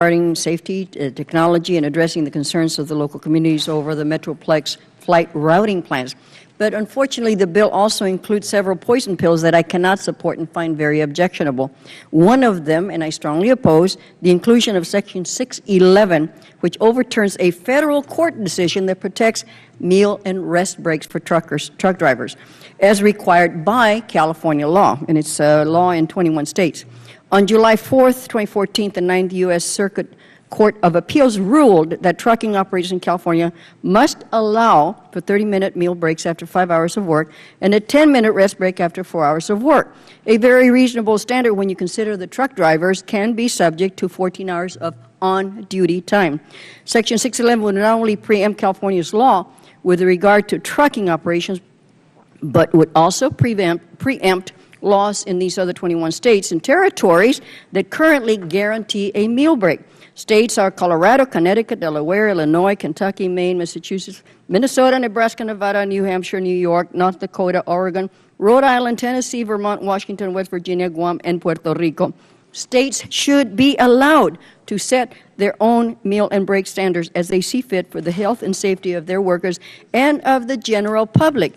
regarding safety, technology, and addressing the concerns of the local communities over the Metroplex flight routing plans. But unfortunately, the bill also includes several poison pills that I cannot support and find very objectionable. One of them, and I strongly oppose, the inclusion of Section 611, which overturns a federal court decision that protects meal and rest breaks for truck drivers, as required by California law, and it's law in 21 states. On July 4th, 2014, the 9th U.S. Circuit Court of Appeals ruled that trucking operators in California must allow for 30-minute meal breaks after 5 hours of work and a 10-minute rest break after 4 hours of work, a very reasonable standard when you consider the truck drivers can be subject to 14 hours of on-duty time. Section 611 would not only preempt California's law with regard to trucking operations, but would also preempt laws in these other 21 states and territories that currently guarantee a meal break. States are Colorado, Connecticut, Delaware, Illinois, Kentucky, Maine, Massachusetts, Minnesota, Nebraska, Nevada, New Hampshire, New York, North Dakota, Oregon, Rhode Island, Tennessee, Vermont, Washington, West Virginia, Guam, and Puerto Rico. States should be allowed to set their own meal and break standards as they see fit for the health and safety of their workers and of the general public.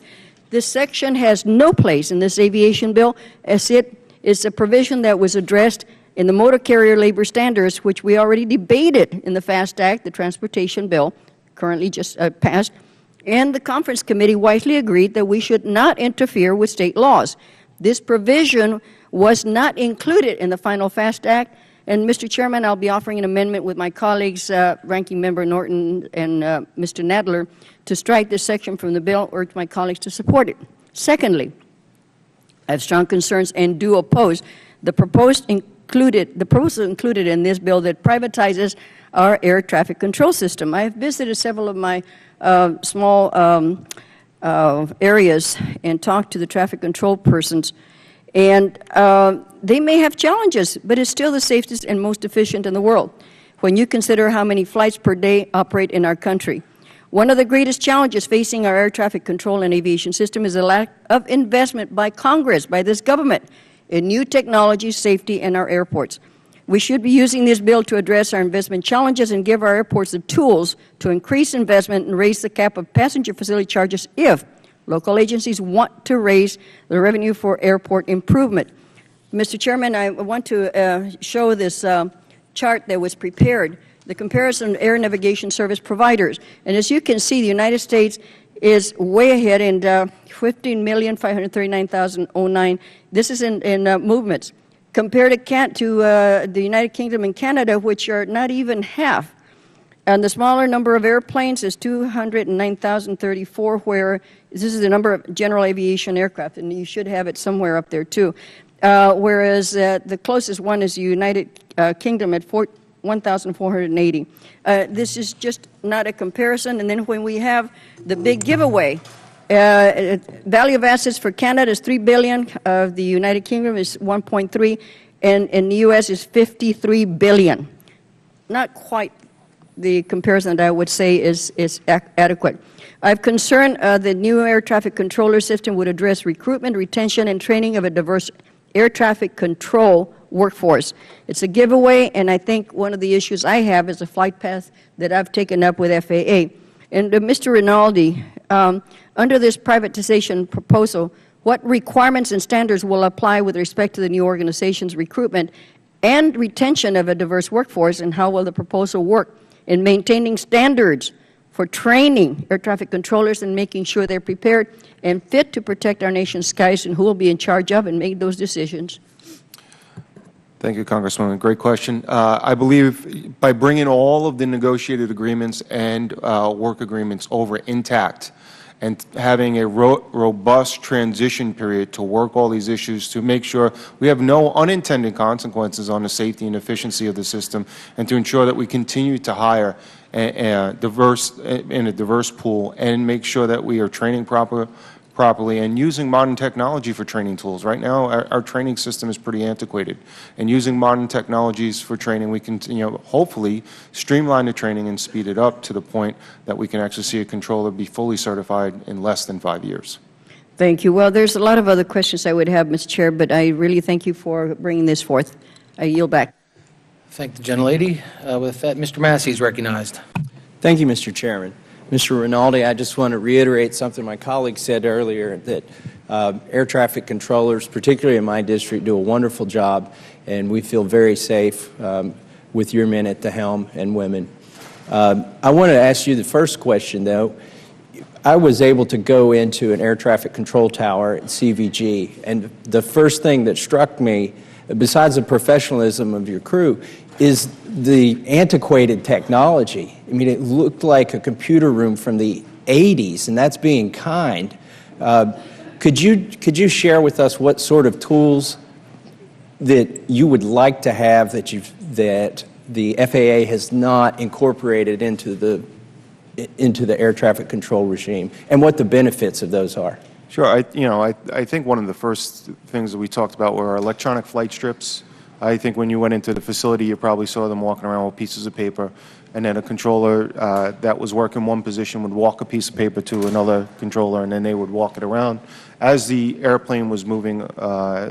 This section has no place in this aviation bill, as it is a provision that was addressed in the Motor Carrier Labor Standards, which we already debated in the FAST Act, the transportation bill, currently just passed, and the conference committee wisely agreed that we should not interfere with state laws. This provision was not included in the final FAST Act, and Mr. Chairman, I'll be offering an amendment with my colleagues, Ranking Member Norton and Mr. Nadler, to strike this section from the bill, urge my colleagues to support it. Secondly, I have strong concerns and do oppose the proposal included in this bill that privatizes our air traffic control system. I have visited several of my small areas and talked to the traffic control persons, and they may have challenges, but it's still the safest and most efficient in the world when you consider how many flights per day operate in our country. One of the greatest challenges facing our air traffic control and aviation system is the lack of investment by Congress, by this government, in new technology, safety, and our airports. We should be using this bill to address our investment challenges and give our airports the tools to increase investment and raise the cap of passenger facility charges if local agencies want to raise the revenue for airport improvement. Mr. Chairman, I want to show this chart that was prepared, the comparison of air navigation service providers. And as you can see, the United States is way ahead in 15,539,009. This is in movements. Compared to the United Kingdom and Canada, which are not even half. And the smaller number of airplanes is 209,034, where this is the number of general aviation aircraft, and you should have it somewhere up there too. Whereas the closest one is the United Kingdom at 1,480. This is just not a comparison. And then when we have the big giveaway, value of assets for Canada is $3 billion, of the United Kingdom is 1.3, and in the U.S. is $53 billion. Not quite the comparison that I would say is adequate. I've concerned the new air traffic controller system would address recruitment, retention, and training of a diverse air traffic control workforce. It's a giveaway, and I think one of the issues I have is a flight path that I've taken up with FAA. And Mr. Rinaldi, under this privatization proposal, what requirements and standards will apply with respect to the new organization's recruitment and retention of a diverse workforce, and how will the proposal work in maintaining standards for training air traffic controllers and making sure they're prepared and fit to protect our nation's skies, and who will be in charge of and make those decisions? Thank you, Congresswoman. Great question. I believe by bringing all of the negotiated agreements and work agreements over intact and having a robust transition period to work all these issues to make sure we have no unintended consequences on the safety and efficiency of the system, and to ensure that we continue to hire in a diverse pool and make sure that we are training properly and using modern technology for training tools. Right now, our training system is pretty antiquated, and using modern technologies for training, we can hopefully streamline the training and speed it up to the point that we can actually see a controller be fully certified in less than 5 years. Thank you. Well, there's a lot of other questions I would have, Mr. Chair, but I really thank you for bringing this forth. I yield back. Thank the gentlelady. With that, Mr. Massey is recognized. Thank you, Mr. Chairman. Mr. Rinaldi, I just want to reiterate something my colleague said earlier, that air traffic controllers, particularly in my district, do a wonderful job, and we feel very safe with your men at the helm and women. I want to ask you the first question, though. I was able to go into an air traffic control tower at CVG, and the first thing that struck me, besides the professionalism of your crew, is the antiquated technology. I mean, it looked like a computer room from the 80s, and that's being kind. Could you share with us what sort of tools that you would like to have that the FAA has not incorporated into the air traffic control regime, and what the benefits of those are? Sure. I think one of the first things that we talked about were electronic flight strips. I think when you went into the facility, you probably saw them walking around with pieces of paper, and then a controller that was working one position would walk a piece of paper to another controller, and then they would walk it around as the airplane was moving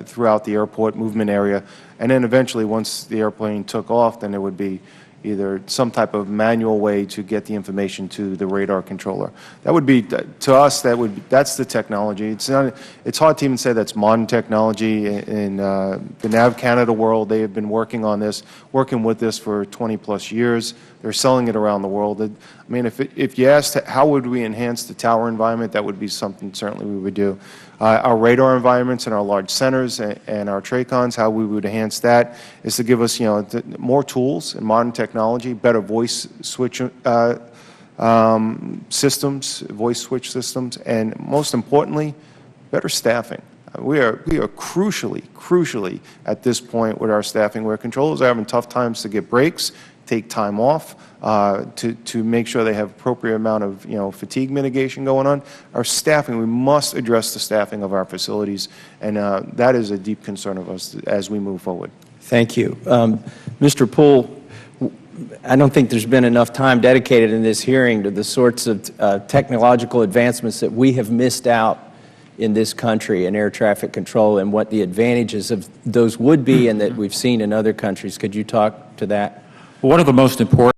throughout the airport movement area. And then eventually, once the airplane took off, then there would be either some type of manual way to get the information to the radar controller. That would be, to us, that's the technology. It's hard to even say that's modern technology. In the Nav Canada world, they have been working with this for 20+ years. They're selling it around the world. I mean, if you asked how would we enhance the tower environment, that would be something certainly we would do. Our radar environments and our large centers and our TRACONs, how we would enhance that is to give us, more tools and modern technology, better voice switch systems, and most importantly, better staffing. We are crucially at this point with our staffing, where controllers are having tough times to get breaks, take time off, to make sure they have appropriate amount of fatigue mitigation going on. Our staffing, we must address the staffing of our facilities, and that is a deep concern of us as we move forward. Thank you. Mr. Poole, I don't think there's been enough time dedicated in this hearing to the sorts of technological advancements that we have missed out in this country in air traffic control, and what the advantages of those would be and that we've seen in other countries. Could you talk to that? One of the most important